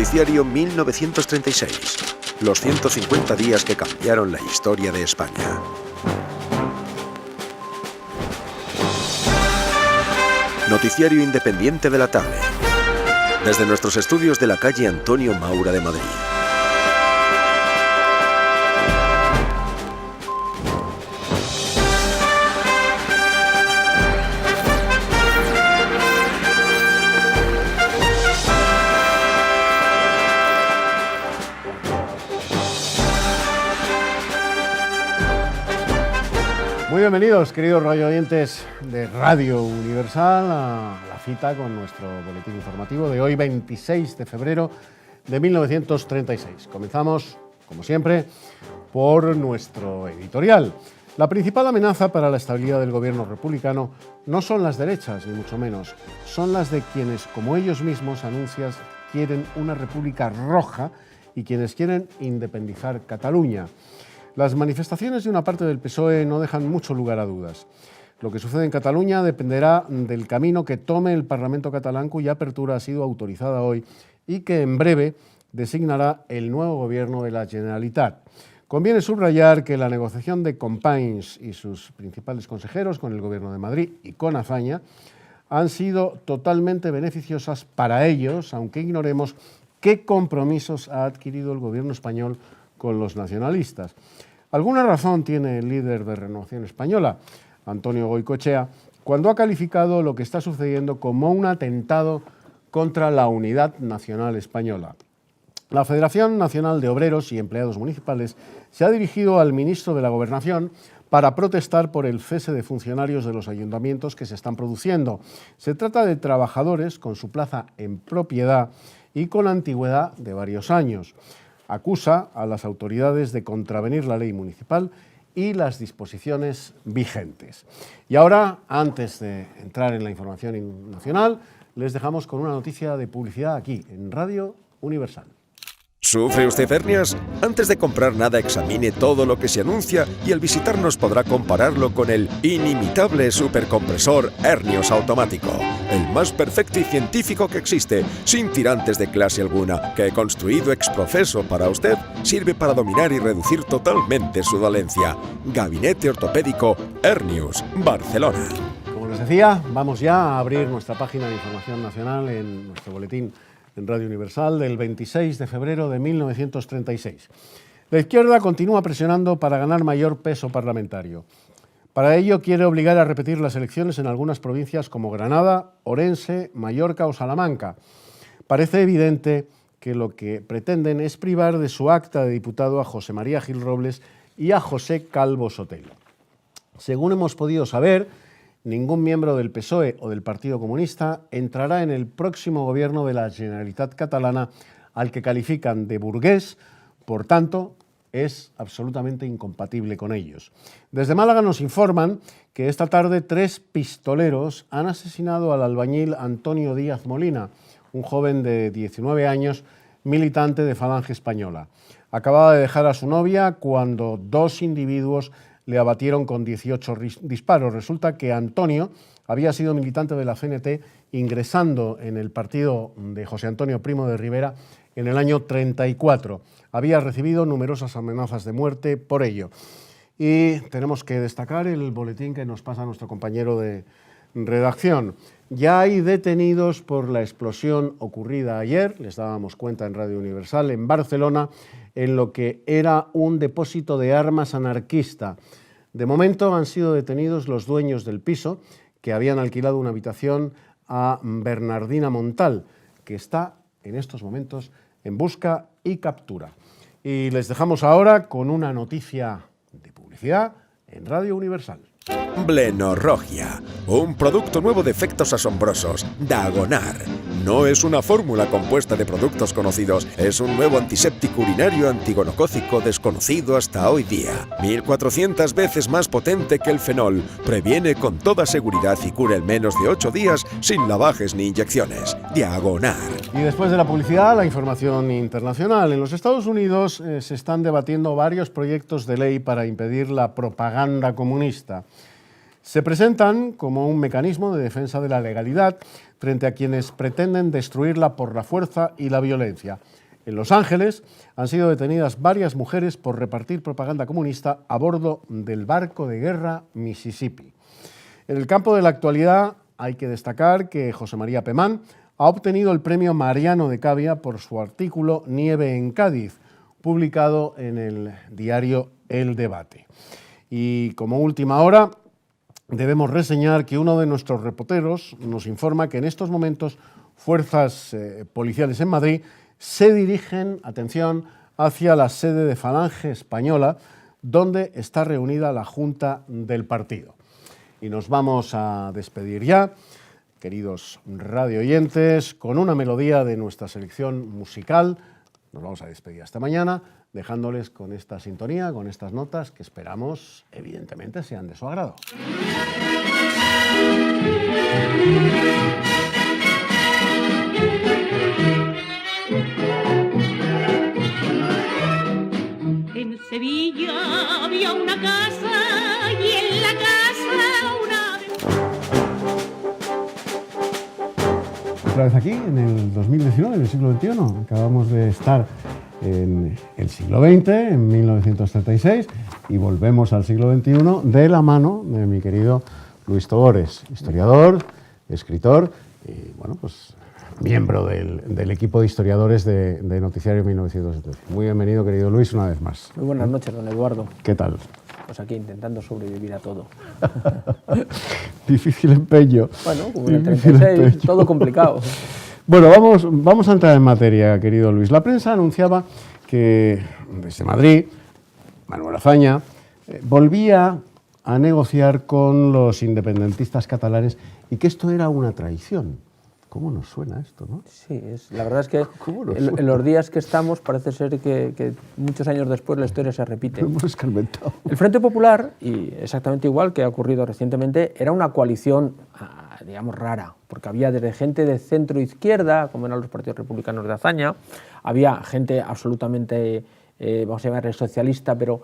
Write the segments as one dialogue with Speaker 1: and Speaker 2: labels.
Speaker 1: Noticiario 1936. Los 150 días que cambiaron la historia de España. Noticiario independiente de la tarde. Desde nuestros estudios de la calle Antonio Maura de Madrid.
Speaker 2: Muy bienvenidos, queridos radioyentes de Radio Universal, a la cita con nuestro boletín informativo de hoy, 26 de febrero de 1936. Comenzamos, como siempre, por nuestro editorial. La principal amenaza para la estabilidad del gobierno republicano no son las derechas, ni mucho menos, son las de quienes, como ellos mismos anuncian, quieren una república roja y quienes quieren independizar Cataluña. Las manifestaciones de una parte del PSOE no dejan mucho lugar a dudas. Lo que sucede en Cataluña dependerá del camino que tome el Parlamento catalán, cuya apertura ha sido autorizada hoy y que en breve designará el nuevo gobierno de la Generalitat. Conviene subrayar que la negociación de Companys y sus principales consejeros con el Gobierno de Madrid y con Azaña han sido totalmente beneficiosas para ellos, aunque ignoremos qué compromisos ha adquirido el Gobierno español con los nacionalistas. Alguna razón tiene el líder de Renovación Española, Antonio Goicoechea, cuando ha calificado lo que está sucediendo como un atentado contra la unidad nacional española. La Federación Nacional de Obreros y Empleados Municipales se ha dirigido al ministro de la Gobernación para protestar por el cese de funcionarios de los ayuntamientos que se están produciendo. Se trata de trabajadores con su plaza en propiedad y con antigüedad de varios años. Acusa a las autoridades de contravenir la ley municipal y las disposiciones vigentes. Y ahora, antes de entrar en la información nacional, les dejamos con una noticia de publicidad aquí, en Radio Universal.
Speaker 1: ¿Sufre usted hernias? Antes de comprar nada, examine todo lo que se anuncia y al visitarnos podrá compararlo con el inimitable supercompresor Hernios automático, el más perfecto y científico que existe, sin tirantes de clase alguna, que construido ex profeso para usted, sirve para dominar y reducir totalmente su dolencia. Gabinete Ortopédico Hernios, Barcelona.
Speaker 2: Como les decía, vamos ya a abrir nuestra página de información nacional en nuestro boletín en Radio Universal del 26 de febrero de 1936. La izquierda continúa presionando para ganar mayor peso parlamentario. Para ello quiere obligar a repetir las elecciones en algunas provincias como Granada, Orense, Mallorca o Salamanca. Parece evidente que lo que pretenden es privar de su acta de diputado a José María Gil Robles y a José Calvo Sotelo. Según hemos podido saber, ningún miembro del PSOE o del Partido Comunista entrará en el próximo gobierno de la Generalitat catalana, al que califican de burgués, por tanto, es absolutamente incompatible con ellos. Desde Málaga nos informan que esta tarde 3 pistoleros han asesinado al albañil Antonio Díaz Molina, un joven de 19 años, militante de Falange Española. Acababa de dejar a su novia cuando 2 individuos le abatieron con 18 disparos. Resulta que Antonio había sido militante de la CNT ingresando en el partido de José Antonio Primo de Rivera en el año 34. Había recibido numerosas amenazas de muerte por ello. Y tenemos que destacar el boletín que nos pasa nuestro compañero de redacción. Ya hay detenidos por la explosión ocurrida ayer, les dábamos cuenta en Radio Universal, en Barcelona, en lo que era un depósito de armas anarquista. De momento han sido detenidos los dueños del piso, que habían alquilado una habitación a Bernardina Montal, que está en estos momentos en busca y captura. Y les dejamos ahora con una noticia de publicidad en Radio Universal.
Speaker 1: Blenorrogia, un producto nuevo de efectos asombrosos, Dagonar. No es una fórmula compuesta de productos conocidos, es un nuevo antiséptico urinario antigonocócico desconocido hasta hoy día. 1400 veces más potente que el fenol, previene con toda seguridad y cura en menos de 8 días sin lavajes ni inyecciones. Dagonar.
Speaker 2: Y después de la publicidad, la información internacional. En los Estados Unidos se están debatiendo varios proyectos de ley para impedir la propaganda comunista. Se presentan como un mecanismo de defensa de la legalidad frente a quienes pretenden destruirla por la fuerza y la violencia. En Los Ángeles han sido detenidas varias mujeres por repartir propaganda comunista a bordo del barco de guerra Mississippi. En el campo de la actualidad hay que destacar que José María Pemán ha obtenido el premio Mariano de Cavia por su artículo Nieve en Cádiz, publicado en el diario El Debate. Y como última hora, debemos reseñar que uno de nuestros reporteros nos informa que en estos momentos fuerzas policiales en Madrid se dirigen, atención, hacia la sede de Falange Española, donde está reunida la Junta del partido. Y nos vamos a despedir ya, queridos radioyentes, con una melodía de nuestra selección musical. Nos vamos a despedir hasta mañana, dejándoles con esta sintonía, con estas notas que esperamos, evidentemente, sean de su agrado.
Speaker 3: En Sevilla había una casa y en la casa
Speaker 2: Otra vez aquí, en el 2019, en el siglo XXI. Acabamos de estar en el siglo XX, en 1936, y volvemos al siglo XXI de la mano de mi querido Luis Togores, historiador, escritor y, bueno, pues miembro del equipo de historiadores de Noticiario 1970. Muy bienvenido, querido Luis, una vez más.
Speaker 4: Muy buenas noches, don Eduardo.
Speaker 2: ¿Qué tal?
Speaker 4: Pues aquí intentando sobrevivir a todo.
Speaker 2: Difícil empeño.
Speaker 4: Bueno, como en el 36, todo complicado.
Speaker 2: Bueno, vamos a entrar en materia, querido Luis. La prensa anunciaba que desde Madrid, Manuel Azaña volvía a negociar con los independentistas catalanes y que esto era una traición. ¿Cómo nos suena esto, no?
Speaker 4: Sí, la verdad es que en los días que estamos parece ser que muchos años después la historia se repite.
Speaker 2: Lo hemos escarmentado.
Speaker 4: El Frente Popular, y exactamente igual que ha ocurrido recientemente, era una coalición, digamos, rara, porque había desde gente de centro-izquierda, como eran los partidos republicanos de Azaña, había gente absolutamente, vamos a llamarle socialista, pero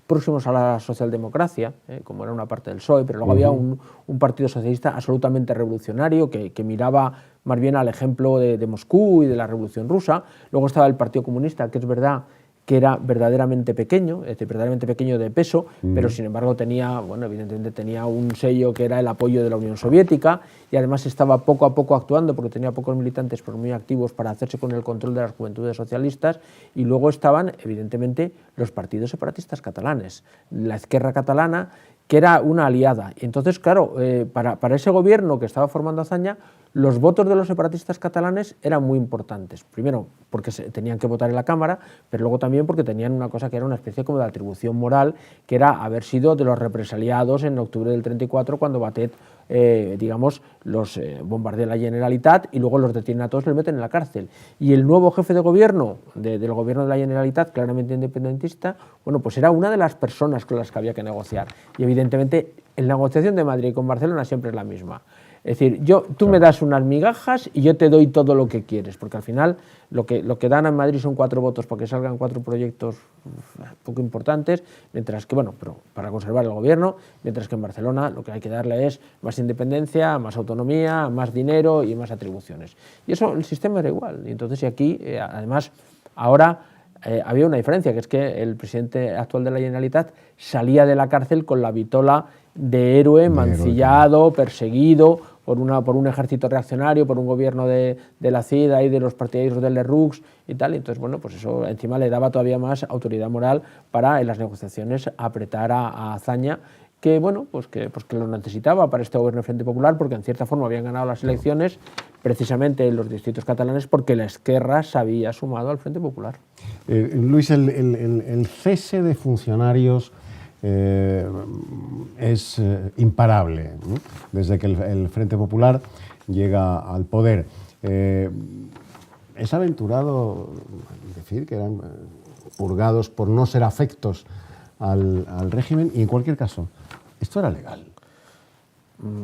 Speaker 4: próximos a la socialdemocracia, como era una parte del PSOE, pero luego había un partido socialista absolutamente revolucionario que miraba más bien al ejemplo de Moscú y de la Revolución Rusa. Luego estaba el Partido Comunista, que es verdad que era verdaderamente pequeño, es decir, verdaderamente pequeño de peso, pero sin embargo tenía, bueno, evidentemente tenía un sello que era el apoyo de la Unión Soviética, y además estaba poco a poco actuando porque tenía pocos militantes pero muy activos para hacerse con el control de las juventudes socialistas. Y luego estaban evidentemente los partidos separatistas catalanes, la Esquerra Catalana, que era una aliada. Y entonces, claro, para ese gobierno que estaba formando Azaña, los votos de los separatistas catalanes eran muy importantes. Primero, porque tenían que votar en la Cámara, pero luego también porque tenían una cosa que era una especie como de atribución moral, que era haber sido de los represaliados en octubre del 34, cuando Batet, digamos, los bombardea la Generalitat y luego los detiene a todos y los meten en la cárcel. Y el nuevo jefe de gobierno, del gobierno de la Generalitat, claramente independentista, bueno, pues era una de las personas con las que había que negociar. Y evidentemente, en la negociación de Madrid con Barcelona siempre es la misma. Es decir, tú me das unas migajas y yo te doy todo lo que quieres, porque al final lo que dan en Madrid son 4 votos para que salgan 4 proyectos poco importantes, mientras que, bueno, pero para conservar el gobierno, mientras que en Barcelona lo que hay que darle es más independencia, más autonomía, más dinero y más atribuciones. Y eso, el sistema era igual. Y entonces, y aquí, además, ahora había una diferencia, que es que el presidente actual de la Generalitat salía de la cárcel con la vitola de héroe, mancillado, perseguido por un ejército reaccionario, por un gobierno de la CIDA y de los partidarios del Lerroux y tal. Entonces, bueno, pues eso encima le daba todavía más autoridad moral para en las negociaciones apretar a Azaña, que bueno, pues que lo necesitaba para este gobierno del Frente Popular, porque en cierta forma habían ganado las elecciones precisamente en los distritos catalanes porque la Esquerra se había sumado al Frente Popular.
Speaker 2: Luis, el cese de funcionarios es imparable, ¿no? Desde que el Frente Popular llega al poder. Es aventurado decir que eran purgados por no ser afectos al régimen, y en cualquier caso, ¿esto era legal?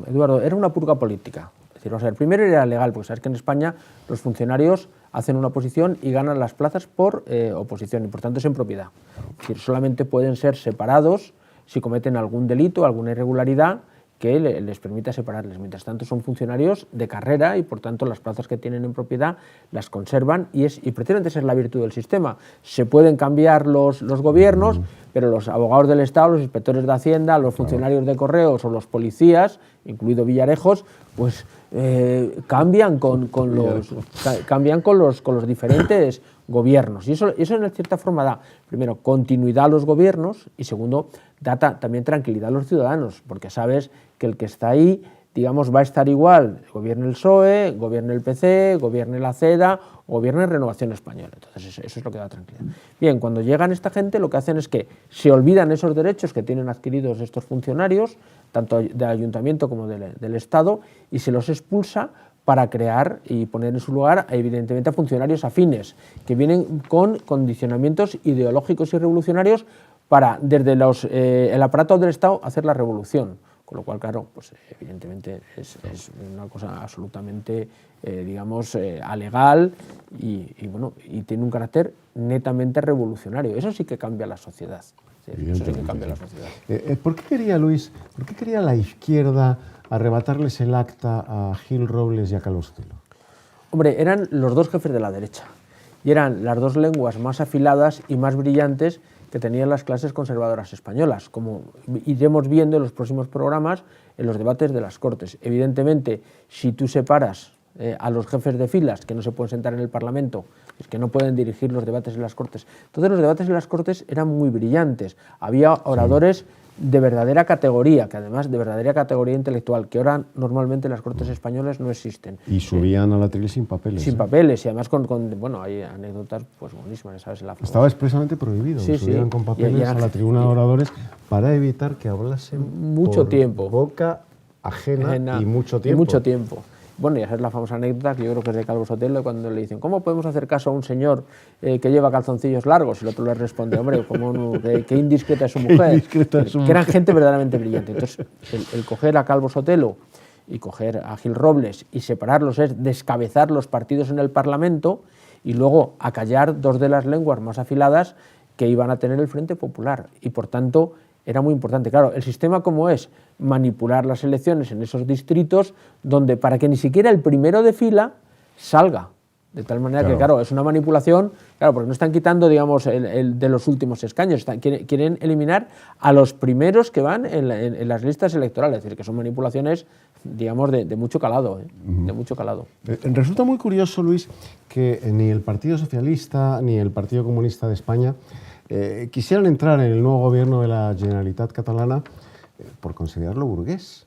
Speaker 4: Eduardo, era una purga política. Es decir, o sea, el primero era legal, porque sabes que en España los funcionarios hacen una oposición y ganan las plazas por oposición, y por tanto es en propiedad. Es decir, solamente pueden ser separados si cometen algún delito, alguna irregularidad, que les permita separarles. Mientras tanto son funcionarios de carrera y por tanto las plazas que tienen en propiedad las conservan y precisamente esa es la virtud del sistema. Se pueden cambiar los gobiernos, pero los abogados del Estado, los inspectores de Hacienda, los funcionarios de correos o los policías, incluido Villarejos, pues cambian con los diferentes gobiernos. Y eso en cierta forma da, primero, continuidad a los gobiernos y segundo, da también tranquilidad a los ciudadanos, porque sabes que el que está ahí, digamos, va a estar igual, gobierne el PSOE, gobierne el PC, gobierne la CEDA, o gobierne Renovación Española. Entonces eso es lo que da tranquilidad. Bien, cuando llegan esta gente lo que hacen es que se olvidan esos derechos que tienen adquiridos estos funcionarios, tanto del ayuntamiento como del Estado, y se los expulsa para crear y poner en su lugar, evidentemente, a funcionarios afines, que vienen con condicionamientos ideológicos y revolucionarios para, desde el aparato del Estado, hacer la revolución. Con lo cual, claro, pues evidentemente es una cosa absolutamente, digamos, alegal y tiene un carácter netamente revolucionario. Eso sí que cambia la sociedad. Eso sí que cambia la sociedad.
Speaker 2: ¿Por qué quería la izquierda arrebatarles el acta a Gil Robles y a Calvo Sotelo?
Speaker 4: Hombre, eran los dos jefes de la derecha y eran las dos lenguas más afiladas y más brillantes que tenían las clases conservadoras españolas, como iremos viendo en los próximos programas en los debates de las Cortes. Evidentemente, si tú separas a los jefes de filas, que no se pueden sentar en el Parlamento, es que no pueden dirigir los debates en las Cortes. Entonces los debates en las Cortes eran muy brillantes, había oradores de verdadera categoría, que además de verdadera categoría intelectual, que ahora normalmente en las Cortes españolas no existen.
Speaker 2: Y subían a la tribuna sin papeles.
Speaker 4: Sin papeles, y además bueno, hay anécdotas pues buenísimas, ¿sabes?
Speaker 2: Estaba expresamente prohibido, subieran con papeles a la tribuna de oradores para evitar que hablasen
Speaker 4: mucho tiempo.
Speaker 2: Boca ajena y mucho tiempo.
Speaker 4: Y mucho tiempo. Bueno, y esa es la famosa anécdota que yo creo que es de Calvo Sotelo, cuando le dicen, ¿cómo podemos hacer caso a un señor que lleva calzoncillos largos? Y el otro le responde, hombre, qué indiscreta es su mujer. Que eran gente verdaderamente brillante. Entonces, el coger a Calvo Sotelo y coger a Gil Robles y separarlos es descabezar los partidos en el Parlamento y luego acallar dos de las lenguas más afiladas que iban a tener el Frente Popular. Y por tanto, era muy importante. Claro, el sistema como es manipular las elecciones en esos distritos donde para que ni siquiera el primero de fila salga. De tal manera que, claro, es una manipulación, claro, porque no están quitando, digamos, el de los últimos escaños, quieren eliminar a los primeros que van en las listas electorales, es decir, que son manipulaciones, digamos, de mucho calado, de mucho calado.
Speaker 2: Resulta muy curioso, Luis, que ni el Partido Socialista ni el Partido Comunista de España quisieran entrar en el nuevo gobierno de la Generalitat catalana por considerarlo burgués.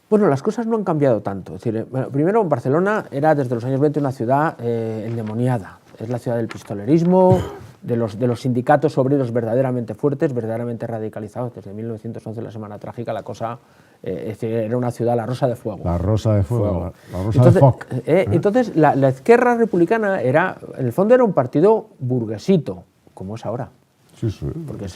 Speaker 4: Bueno, las cosas no han cambiado tanto. Es decir, bueno, primero, Barcelona era desde los años 20 una ciudad endemoniada. Es la ciudad del pistolerismo, de los sindicatos obreros verdaderamente fuertes, verdaderamente radicalizados. Desde 1911, la Semana Trágica, la cosa era una ciudad, la Rosa de Fuego.
Speaker 2: La Rosa de Fuego, la Rosa de Foc.
Speaker 4: Entonces, la Esquerra Republicana era, en el fondo, era un partido burguesito, como es ahora.
Speaker 2: Sí, sí.
Speaker 4: Porque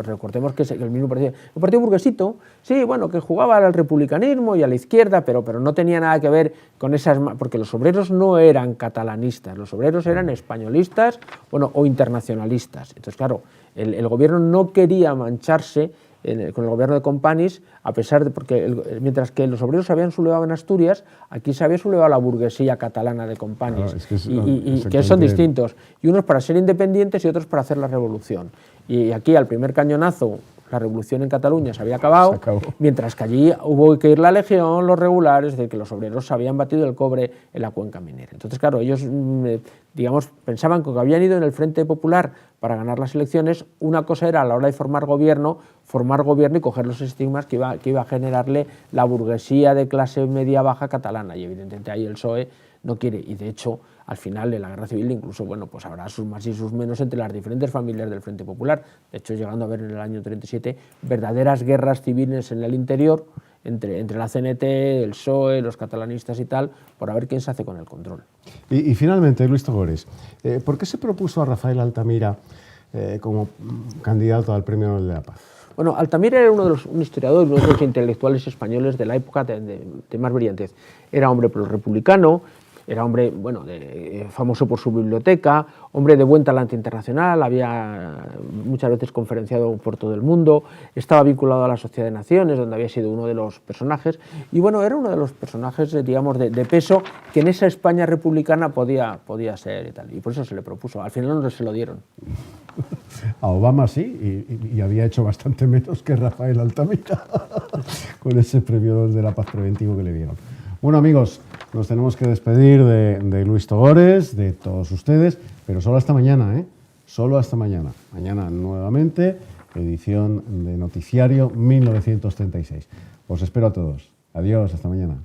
Speaker 4: recordemos que el mismo partido, el partido burguesito, sí, bueno, que jugaba al republicanismo y a la izquierda, pero no tenía nada que ver con esas, porque los obreros no eran catalanistas, los obreros eran españolistas, bueno, o internacionalistas. Entonces, claro, el gobierno no quería mancharse con el gobierno de Companys, a pesar de, porque mientras que los obreros se habían sublevado en Asturias, aquí se había sublevado la burguesía catalana de Companys, que son distintos, y unos para ser independientes y otros para hacer la revolución. Y aquí al primer cañonazo la revolución en Cataluña se había acabado, mientras que allí hubo que ir la legión, los regulares, es decir, que los obreros habían batido el cobre en la cuenca minera. Entonces, claro, ellos, digamos, pensaban que habían ido en el Frente Popular para ganar las elecciones. Una cosa era a la hora de formar gobierno y coger los estigmas que iba a generarle la burguesía de clase media-baja catalana, y evidentemente ahí el PSOE no quiere, y de hecho, al final de la Guerra Civil incluso, bueno, pues habrá sus más y sus menos entre las diferentes familias del Frente Popular, de hecho llegando a ver en el año 37 verdaderas guerras civiles en el interior entre la CNT, el PSOE, los catalanistas y tal, por a ver quién se hace con el control.
Speaker 2: Y finalmente, Luis Togores, ¿por qué se propuso a Rafael Altamira como candidato al Premio Nobel de la Paz?
Speaker 4: Bueno, Altamira era un historiador, uno de los intelectuales españoles de la época de más brillantez. Era hombre pro-republicano, Era hombre, bueno, famoso por su biblioteca, hombre de buen talante internacional, había muchas veces conferenciado por todo el mundo, estaba vinculado a la Sociedad de Naciones, donde había sido uno de los personajes, y bueno, era uno de los personajes, digamos, de peso que en esa España republicana podía ser y tal, y por eso se le propuso. Al final no se lo dieron.
Speaker 2: A Obama sí, y había hecho bastante menos que Rafael Altamira con ese premio de la paz preventivo que le dieron. Bueno, amigos, nos tenemos que despedir de Luis Togores, de todos ustedes, pero solo hasta mañana, ¿eh? Solo hasta mañana. Mañana nuevamente, edición de Noticiario 1936. Os espero a todos. Adiós, hasta mañana.